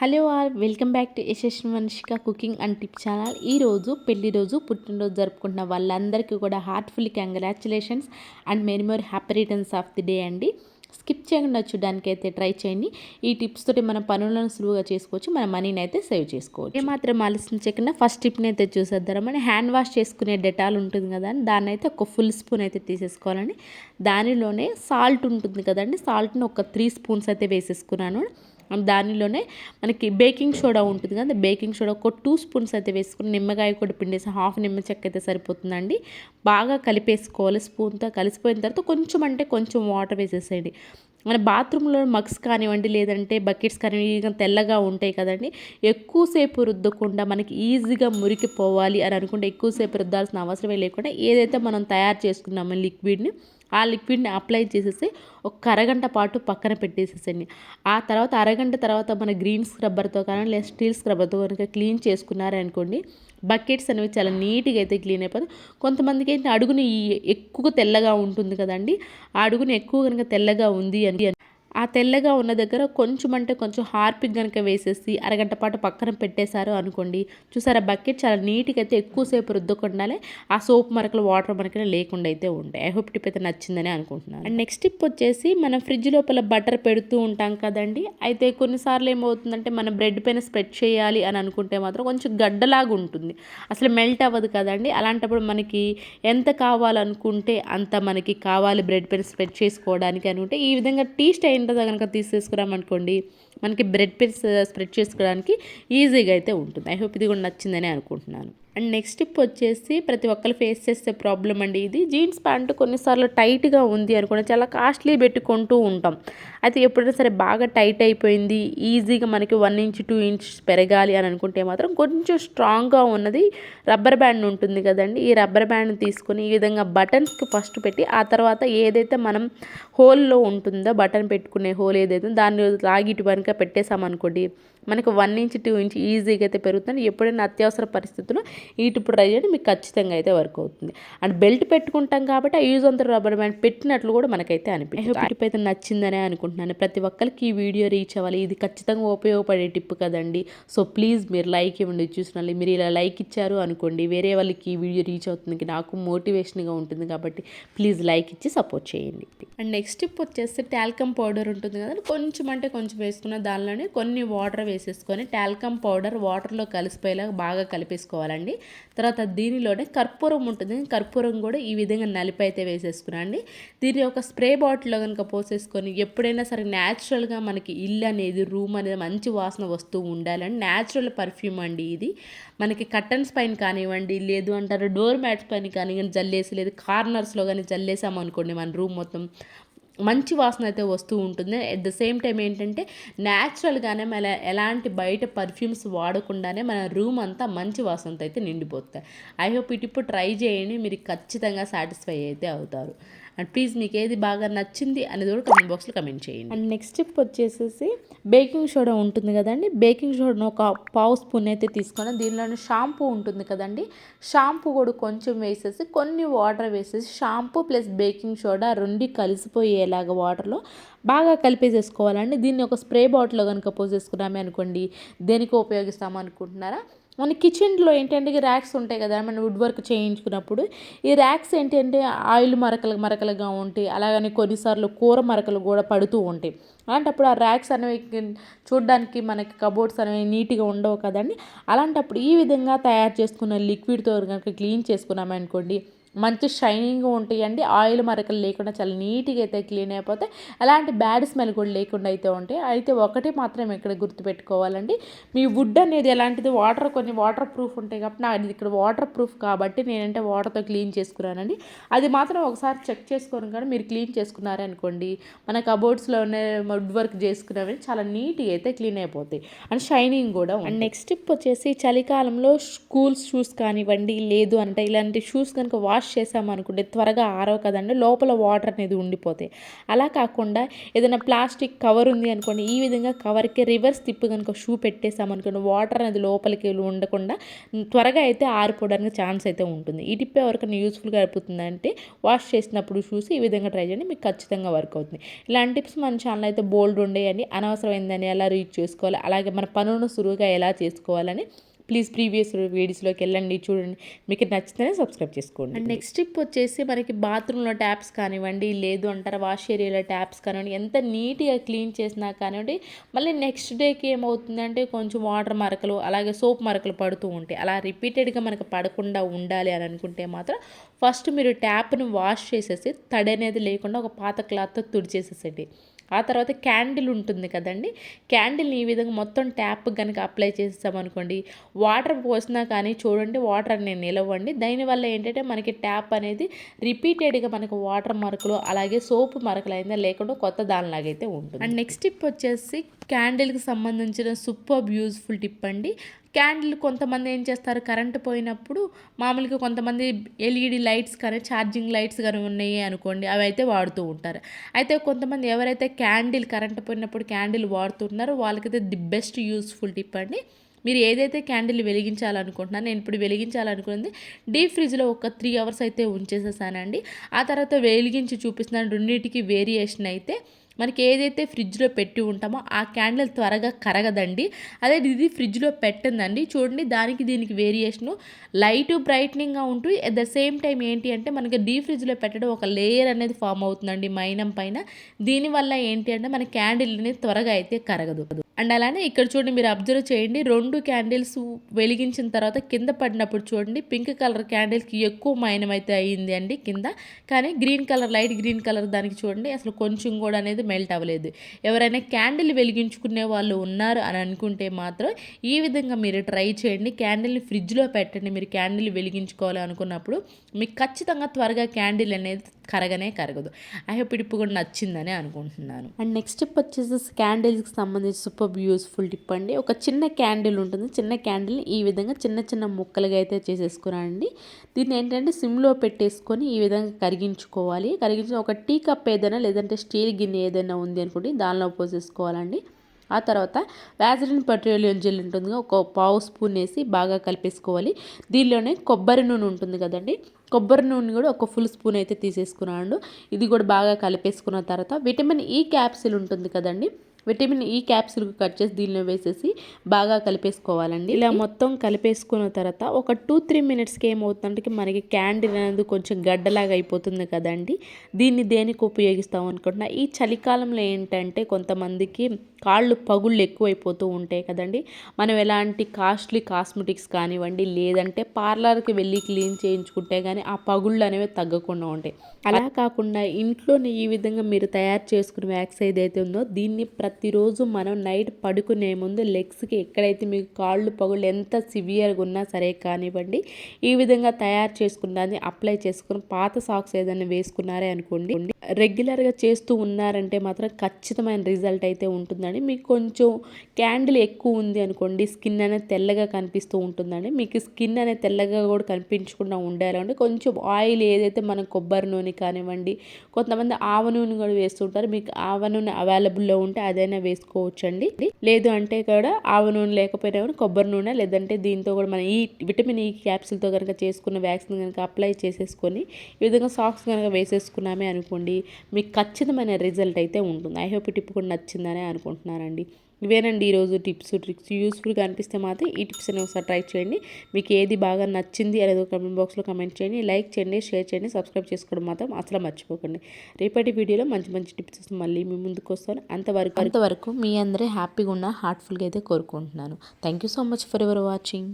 Hello all welcome back to Yashasvi Vamshika cooking and tip channel. ఈరోజు పెళ్లి రోజు పుట్టినరోజు జరుపుకుంటున్న వాళ్ళందరికీ కూడా heartfully congratulations and many more happy returns of the day అండి. స్కిప్ చేయకుండా చూడడానికి అయితే ట్రై చేయండి. ఈ టిప్స్ తోటి మన పనులను సులువుగా చేసుకోవచ్చు, మన మనీని అయితే సేవ్ చేసుకోవచ్చు. ఏమాత్రం ఆలోచించకుండా ఫస్ట్ టిప్ని అయితే చూసేద్దామని హ్యాండ్ వాష్ చేసుకునే డెటాల్ ఉంటుంది కదా, దాన్ని అయితే ఒక ఫుల్ స్పూన్ అయితే తీసేసుకోవాలండి. దానిలోనే సాల్ట్ ఉంటుంది కదండి, సాల్ట్ని ఒక 3 స్పూన్స్ అయితే వేసేసుకున్నాను. దానిలోనే మనకి బేకింగ్ సోడా ఉంటుంది కదా, బేకింగ్ సోడా ఒక 2 స్పూన్స్ అయితే వేసుకుని నిమ్మకాయ కూడా పిండేసి హాఫ్ నిమ్మ చెక్క అయితే సరిపోతుందండి. బాగా కలిపేసుకోవాలి. స్పూన్తో కలిసిపోయిన తర్వాత కొంచెం అంటే కొంచెం వాటర్ వేసేసేయండి. మన బాత్రూంలో మగ్స్ కానివ్వండి, లేదంటే బకెట్స్ కానివ్వండి తెల్లగా ఉంటాయి కదండి, ఎక్కువసేపు రుద్దకుండా మనకి ఈజీగా మురికిపోవాలి అని అనుకుంటే ఎక్కువసేపు రుద్దాల్సిన అవసరమే లేకుండా ఏదైతే మనం తయారు చేసుకున్నామో లిక్విడ్ని, ఆ లిక్విడ్ని అప్లై చేసేసి ఒక అరగంట పాటు పక్కన పెట్టేసేసండి. ఆ తర్వాత అరగంట తర్వాత మన గ్రీన్ స్క్రబ్బర్తో కానీ లేదా స్టీల్ స్క్రబ్బర్తో కనుక క్లీన్ చేసుకున్నారనుకోండి, బకెట్స్ అనేవి చాలా నీట్గా అయితే క్లీన్ అయిపోతాయి. కొంతమందికి అయితే అడుగుని ఎక్కువ తెల్లగా ఉంటుంది కదండి, ఆ అడుగుని ఎక్కువ కనుక తెల్లగా ఉంది అని ఆ తెల్లగా ఉన్న దగ్గర కొంచెం అంటే కొంచెం హార్పిక్ కనుక వేసేసి అరగంట పాటు పక్కన పెట్టేశారు అనుకోండి, చూసారా బకెట్ చాలా నీట్గా అయితే ఎక్కువసేపు రుద్దకుండానే ఆ సోప్ మరకలు వాటర్ మరకలు లేకుండా అయితే ఉంటాయి. ఐ హోప్ టిప్ అయితే నచ్చిందని అనుకుంటున్నాను. అండ్ నెక్స్ట్ టిప్ వచ్చేసి మనం ఫ్రిడ్జ్ లోపల బటర్ పెడుతూ ఉంటాం కదండి, అయితే కొన్నిసార్లు ఏమవుతుందంటే మనం బ్రెడ్ పైన స్ప్రెడ్ చేయాలి అని అనుకుంటే మాత్రం కొంచెం గడ్డలాగా ఉంటుంది, అసలు మెల్ట్ అవ్వదు కదండి. అలాంటప్పుడు మనకి ఎంత కావాలనుకుంటే అంత మనకి కావాలి బ్రెడ్ పైన స్ప్రెడ్ చేసుకోవడానికి అనుకుంటే ఈ విధంగా టీ స్టైన్ కనుక తీసేసుకున్నామనుకోండి, మనకి బ్రెడ్ పీస్ స్ప్రెడ్ చేసుకోవడానికి ఈజీగా అయితే ఉంటుంది. ఐ హోప్ ఇది కూడా నచ్చిందని అనుకుంటున్నాను. అండ్ నెక్స్ట్ టిప్ వచ్చేసి ప్రతి ఒక్కరు ఫేస్ చేసే ప్రాబ్లం అండి ఇది. జీన్స్ ప్యాంటు కొన్నిసార్లు టైట్గా ఉంది అనుకోండి, చాలా కాస్ట్లీ పెట్టుకుంటూ ఉంటాం. అయితే ఎప్పుడైనా సరే బాగా టైట్ అయిపోయింది, ఈజీగా మనకి 1 ఇంచ్ 2 ఇంచ్ పెరగాలి అని అనుకుంటే మాత్రం కొంచెం స్ట్రాంగ్గా ఉన్నది రబ్బర్ బ్యాండ్ ఉంటుంది కదండి, ఈ రబ్బర్ బ్యాండ్ తీసుకొని ఈ విధంగా బటన్స్కి ఫస్ట్ పెట్టి ఆ తర్వాత ఏదైతే మనం హోల్లో ఉంటుందో బటన్ పెట్టుకునే హోల్ ఏదైతే దాన్ని లాగి ఇటు కనుక పెట్టేసామనుకోండి, మనకు 1 ఇంచ్ 2 ఇంచ్ ఈజీగా అయితే పెరుగుతుంది. ఎప్పుడైనా అత్యవసర పరిస్థితుల్లో ఈ టిప్ ట్రై చేయండి, మీకు ఖచ్చితంగా అయితే వర్క్ అవుతుంది. అండ్ బెల్ట్ పెట్టుకుంటాం కాబట్టి ఆ యూజ్ అంతా రబ్బర్ బ్యాండ్ పెట్టినట్లు కూడా మనకైతే అనిపిస్తుంది. టిప్ అయితే నచ్చిందనే అనుకుంటున్నాను. ప్రతి ఒక్కరికి ఈ వీడియో రీచ్ అవ్వాలి, ఇది ఖచ్చితంగా ఉపయోగపడే టిప్ కదండి. సో ప్లీజ్ మీరు లైక్ ఇవ్వండి. చూసిన మీరు ఇలా లైక్ ఇచ్చారు అనుకోండి, వేరే వాళ్ళకి ఈ వీడియో రీచ్ అవుతుంది, నాకు మోటివేషన్గా ఉంటుంది. కాబట్టి ప్లీజ్ లైక్ ఇచ్చి సపోర్ట్ చేయండి. అండ్ నెక్స్ట్ టిప్ వచ్చేసి టాల్కమ్ పౌడర్ ఉంటుంది కదా, కొంచెం అంటే కొంచెం వేసుకున్న దానిలోనే కొన్ని వాటర్ వేసేసుకొని టాల్కమ్ పౌడర్ వాటర్లో కలిసిపోయేలాగా బాగా కలిపేసుకోవాలండి. తర్వాత దీనిలోనే కర్పూరం ఉంటుంది, కర్పూరం కూడా ఈ విధంగా నలిపి అయితే వేసేసుకునండి. దీన్ని ఒక స్ప్రే బాటిల్లో కనుక పోసేసుకొని ఎప్పుడైనా సరే న్యాచురల్గా మనకి ఇల్లు అనేది రూమ్ అనేది మంచి వాసన వస్తూ ఉండాలని న్యాచురల్ పర్ఫ్యూమ్ అండి ఇది. మనకి కర్టన్స్ పైన కానివ్వండి, లేదు అంటారు డోర్ మ్యాట్స్ పైన కానివ్వండి జల్లేసి, లేదు కార్నర్స్లో కానీ జల్లేసామనుకోండి మన రూమ్ మొత్తం మంచి వాసన అయితే వస్తూ ఉంటుంది. అట్ ద సేమ్ టైం ఏంటంటే న్యాచురల్గానే మన ఎలాంటి బయట పర్ఫ్యూమ్స్ వాడకుండానే మన రూమ్ అంతా మంచి వాసనతో అయితే నిండిపోతాయి. ఐ హోప్ ఇటు ఇప్పుడు ట్రై చేయండి, మీరు ఖచ్చితంగా సాటిస్ఫై అయితే అవుతారు. అండ్ ప్లీజ్ మీకు ఏది బాగా నచ్చింది అనేది కూడా కమెంట్ బాక్స్లో కమెంట్ చేయండి. అండ్ నెక్స్ట్ టిప్ వచ్చేసేసి బేకింగ్ సోడా ఉంటుంది కదండి, బేకింగ్ సోడాను ఒక పావు స్పూన్ అయితే తీసుకొని దీనిలోనే షాంపూ ఉంటుంది కదండి, షాంపూ కూడా కొంచెం వేసేసి కొన్ని వాటర్ వేసేసి షాంపూ ప్లస్ బేకింగ్ సోడా రెండు కలిసిపోయేలాగా వాటర్లో బాగా కలిపేసేసుకోవాలండి. దీన్ని ఒక స్ప్రే బాటిల్లో కనుక పోసేసుకున్నామే అనుకోండి, దేనికి ఉపయోగిస్తాం అనుకుంటున్నారా, మన కిచెన్లో ఏంటంటే ర్యాక్స్ ఉంటాయి కదా, మనం వుడ్ వర్క్ చేయించుకున్నప్పుడు ఈ ర్యాక్స్ ఏంటంటే ఆయిల్ మరకలుగా ఉంటాయి, అలాగని కొన్నిసార్లు కూర మరకలు కూడా పడుతూ ఉంటాయి. అలాంటప్పుడు ఆ ర్యాక్స్ అనేవి చూడడానికి మనకి కబోర్డ్స్ అనేవి నీట్గా ఉండవు కదండి. అలాంటప్పుడు ఈ విధంగా తయారు చేసుకున్న లిక్విడ్తో కనుక క్లీన్ చేసుకున్నామనుకోండి, మంచి షైనింగ్గా ఉంటాయండి. ఆయిల్ మరకలు లేకుండా చాలా నీట్గా అయితే క్లీన్ అయిపోతాయి, అలాంటి బ్యాడ్ స్మెల్ కూడా లేకుండా అయితే ఉంటాయి. అయితే ఒకటి మాత్రం ఇక్కడ గుర్తుపెట్టుకోవాలండి, మీ వుడ్ అనేది ఎలాంటిది కొన్ని వాటర్ ప్రూఫ్ ఉంటాయి కాబట్టి నాది ఇక్కడ వాటర్ ప్రూఫ్ కాబట్టి నేనంటే వాటర్తో క్లీన్ చేసుకున్నానండి. అది మాత్రం ఒకసారి చెక్ చేసుకొని కానీ మీరు క్లీన్ చేసుకున్నారే అనుకోండి, మన కబోర్డ్స్లోనే వుడ్ వర్క్ చేసుకున్నవి చాలా నీట్గా అయితే క్లీన్ అయిపోతాయి అండ్ షైనింగ్ కూడా. అండ్ నెక్స్ట్ టిప్ వచ్చేసి చలికాలంలో స్కూల్ షూస్ కానివ్వండి, లేదు అంటే ఇలాంటి షూస్ కనుక వాష్ వాష్ చేసామనుకుంటే త్వరగా ఆరవు కదండి, లోపల వాటర్ అనేది ఉండిపోతాయి. అలా కాకుండా ఏదైనా ప్లాస్టిక్ కవర్ ఉంది అనుకోండి, ఈ విధంగా కవర్కి రివర్స్ తిప్పి కనుక షూ పెట్టేసామనుకోండి వాటర్ అనేది లోపలికి ఉండకుండా త్వరగా అయితే ఆరిపోవడానికి ఛాన్స్ అయితే ఉంటుంది. ఈ టిప్ ఎవరికైనా యూస్ఫుల్గా అయిపోతుందంటే వాష్ చేసినప్పుడు చూసి ఈ విధంగా ట్రై చేయండి, మీకు ఖచ్చితంగా వర్క్ అవుతుంది. ఇలాంటి టిప్స్ మన ఛానల్ అయితే బోల్డ్ ఉండేయండి. అనవసరమైందని ఎలా రీచ్ చేసుకోవాలి, అలాగే మన పనులను సులువుగా ఎలా చేసుకోవాలని ప్లీజ్ ప్రీవియస్ వీడియోస్లోకి వెళ్ళండి, చూడండి, మీకు నచ్చితేనే సబ్స్క్రైబ్ చేసుకోండి. అండ్ నెక్స్ట్ టిప్ వచ్చేసి మనకి బాత్రూంలో ట్యాప్స్ కానివ్వండి, లేదు అంటారా వాష్ ఏరియాలో ట్యాప్స్ కానివ్వండి, ఎంత నీట్గా క్లీన్ చేసినా కానివ్వండి మళ్ళీ నెక్స్ట్ డేకి ఏమవుతుందంటే కొంచెం వాటర్ మరకలు అలాగే సోప్ మరకలు పడుతూ ఉంటాయి. అలా రిపీటెడ్గా మనకు పడకుండా ఉండాలి అని అనుకుంటే మాత్రం ఫస్ట్ మీరు ట్యాప్ని వాష్ చేసేసి తడి అనేది లేకుండా ఒక పాత క్లాత్తో తుడిచేసేసండి. ఆ తర్వాత క్యాండిల్ ఉంటుంది కదండి, క్యాండిల్ని ఈ విధంగా మొత్తం ట్యాప్ కనుక అప్లై చేసామనుకోండి వాటర్ పోసినా కానీ చూడండి వాటర్ అనేది నిలవండి. దానివల్ల ఏంటంటే మనకి ట్యాప్ అనేది రిపీటెడ్గా మనకు వాటర్ మరకలు అలాగే సోపు మరకలు అయితే లేకుండా కొత్త దానిలాగైతే ఉంటుంది. అండ్ నెక్స్ట్ టిప్ వచ్చేసి క్యాండిల్కి సంబంధించిన సూపర్ యూజ్ఫుల్ టిప్ అండి. క్యాండిల్ కొంతమంది ఏం చేస్తారు, కరెంటు పోయినప్పుడు మామూలుగా కొంతమంది ఎల్ఈడి లైట్స్ కానీ ఛార్జింగ్ లైట్స్ కానీ ఉన్నాయి అనుకోండి అవి అయితే వాడుతూ ఉంటారు. అయితే కొంతమంది ఎవరైతే క్యాండిల్ కరెంటు పోయినప్పుడు క్యాండిల్ వాడుతున్నారో వాళ్ళకైతే ది బెస్ట్ యూస్ఫుల్ టిప్ అండి. మీరు ఏదైతే క్యాండిల్ వెలిగించాలనుకుంటున్నారో, నేను ఇప్పుడు వెలిగించాలనుకున్నది డీప్ ఫ్రిడ్జ్లో ఒక 3 అవర్స్ అయితే ఉంచేసేసానండి. ఆ తర్వాత వెలిగించి చూపిస్తున్నాను. రెండింటికి వేరియేషన్ అయితే మనకి ఏదైతే ఫ్రిడ్జ్లో పెట్టి ఉంటామో ఆ క్యాండిల్ త్వరగా కరగదండి. అదే ఇది ఫ్రిడ్జ్లో పెట్టిందండి చూడండి, దానికి దీనికి వేరియేషను లైట్ బ్రైట్నింగ్గా ఉంటూ ఎట్ ద సేమ్ టైం ఏంటి అంటే మనకి డీప్ ఫ్రిడ్జ్లో పెట్టడం ఒక లేయర్ అనేది ఫామ్ అవుతుందండి మైనం పైన. దీనివల్ల ఏంటి అంటే మన క్యాండిల్ అనేది త్వరగా అయితే కరగదు. అండ్ అలానే ఇక్కడ చూడండి, మీరు అబ్జర్వ్ చేయండి, 2 క్యాండిల్స్ వెలిగించిన తర్వాత కింద పడినప్పుడు చూడండి పింక్ కలర్ క్యాండిల్కి ఎక్కువ మైనం అయితే అయ్యింది అండి కింద. కానీ green colour light green colour దానికి చూడండి అసలు కొంచెం కూడా అనేది మెల్ట్ అవ్వలేదు. ఎవరైనా క్యాండిల్ వెలిగించుకునే వాళ్ళు ఉన్నారు అని అనుకుంటే మాత్రం ఈ విధంగా మీరు ట్రై చేయండి. క్యాండిల్ని ఫ్రిడ్జ్లో పెట్టండి. మీరు క్యాండిల్ వెలిగించుకోవాలి అనుకున్నప్పుడు మీకు ఖచ్చితంగా త్వరగా క్యాండిల్ అనేది కరగదు. ఐ హోప్ టిప్ కూడా నచ్చిందని అనుకుంటున్నాను. అండ్ నెక్స్ట్ టిప్ వచ్చేసి క్యాండిల్స్కి సంబంధించి సూపర్ యూస్ఫుల్ టిప్ అండి. ఒక చిన్న క్యాండిల్ ఉంటుంది, చిన్న క్యాండిల్ని ఈ విధంగా చిన్న చిన్న ముక్కలుగా అయితే చేసేసుకున్నానండి. దీన్ని ఏంటంటే సిమ్లో పెట్టేసుకొని ఈ విధంగా కరిగించుకోవాలి. కరిగించిన ఒక టీ కప్ ఏదైనా లేదంటే స్టీల్ గిన్నె ఏదైనా ఉంది అనుకోండి దానిలో పోసేసుకోవాలండి. ఆ తర్వాత వ్యాజిలిన్ పెట్రోలియం జెల్ ఉంటుంది, ఒక పావు స్పూన్ వేసి బాగా కలిపేసుకోవాలి. దీనిలోనే కొబ్బరి నూనె ఉంటుంది కదండి, కొబ్బరి నూనె కూడా ఒక ఫుల్ స్పూన్ అయితే తీసేసుకున్నాను. ఇది కూడా బాగా కలిపేసుకున్న తర్వాత విటమిన్ ఈ క్యాప్సిల్ ఉంటుంది కదండి, విటమిన్ ఈ క్యాప్సిల్ కట్ చేసి దీనిలో వేసేసి బాగా కలిపేసుకోవాలండి. ఇలా మొత్తం కలిపేసుకున్న తర్వాత ఒక 2-3 మినిట్స్కి ఏమవుతుందంటే మనకి క్యాండిల్ అనేది కొంచెం గడ్డలాగా అయిపోతుంది కదండి. దీన్ని దేనికి ఉపయోగిస్తాం అనుకుంటున్నా, ఈ చలికాలంలో ఏంటంటే కొంతమందికి కాళ్ళు పగుళ్ళు ఎక్కువైపోతూ ఉంటాయి కదండి. మనం ఎలాంటి కాస్ట్లీ కాస్మెటిక్స్ కానివ్వండి లేదంటే పార్లర్కి వెళ్ళి క్లీన్ చేయించుకుంటే కానీ ఆ పగుళ్ళు అనేవి తగ్గకుండా ఉంటాయి. అలా కాకుండా ఇంట్లోనే ఈ విధంగా మీరు తయారు చేసుకునే వ్యాక్స్ ఏదైతే ఉందో దీన్ని ప్రతిరోజు మనం నైట్ పడుకునే ముందు లెగ్స్కి ఎక్కడైతే మీకు కాళ్ళు పగుళ్ళు ఎంత సివియర్గా ఉన్నా సరే కానివ్వండి ఈ విధంగా తయారు చేసుకున్నది అప్లై చేసుకుని పాత సాక్స్ ఏదైనా వేసుకున్నారే అనుకోండి, రెగ్యులర్గా చేస్తూ ఉన్నారంటే మాత్రం ఖచ్చితమైన రిజల్ట్ అయితే ఉంటుందండి. మీకు కొంచెం క్యాండిల్ ఎక్కువ ఉంది అనుకోండి స్కిన్ అనేది తెల్లగా కనిపిస్తూ ఉంటుందండి. మీకు స్కిన్ అనేది తెల్లగా కూడా కనిపించకుండా ఉండాలంటే కొంచెం ఆయిల్ ఏదైతే మనం కొబ్బరి నూనె కానివ్వండి, కొంతమంది ఆవ నూనె కూడా వేస్తుంటారు, మీకు ఆవ నూనె అవైలబుల్లో ఉంటే అదైనా వేసుకోవచ్చండి. లేదు అంటే కూడా ఆవ నూనె లేకపోయినా కూడా కొబ్బరి నూనె లేదంటే దీంతో కూడా మనం ఈ విటమిన్ ఈ క్యాప్సిల్తో కనుక చేసుకున్న వ్యాక్సిన్ కనుక అప్లై చేసేసుకొని ఈ విధంగా సాక్స్ కనుక వేసేసుకున్నామే అనుకోండి మీకు ఖచ్చితమైన రిజల్ట్ అయితే ఉంటుంది. ఐ హోప్ ఈ టిప్ కూడా నచ్చిందనే అనుకుంటున్నానండి. ఇవేనండి ఈరోజు టిప్స్ ట్రిక్స్. యూస్ఫుల్గా అనిపిస్తే మాత్రం ఈ టిప్స్ అని ఒకసారి ట్రై చేయండి. మీకు ఏది బాగా నచ్చింది అనేది కామెంట్ బాక్స్లో కామెంట్ చేయండి, లైక్ చేయండి, షేర్ చేయండి, సబ్స్క్రైబ్ చేసుకోవడం మాత్రం అసలు మర్చిపోకండి. రేపటి వీడియోలో మంచి మంచి టిప్స్ మళ్ళీ మీ ముందుకు వస్తాను. అంతవరకు మీ అందరూ హ్యాపీగా ఉన్న హార్ట్ఫుల్గా అయితే కోరుకుంటున్నాను. Thank you so much for ever watching.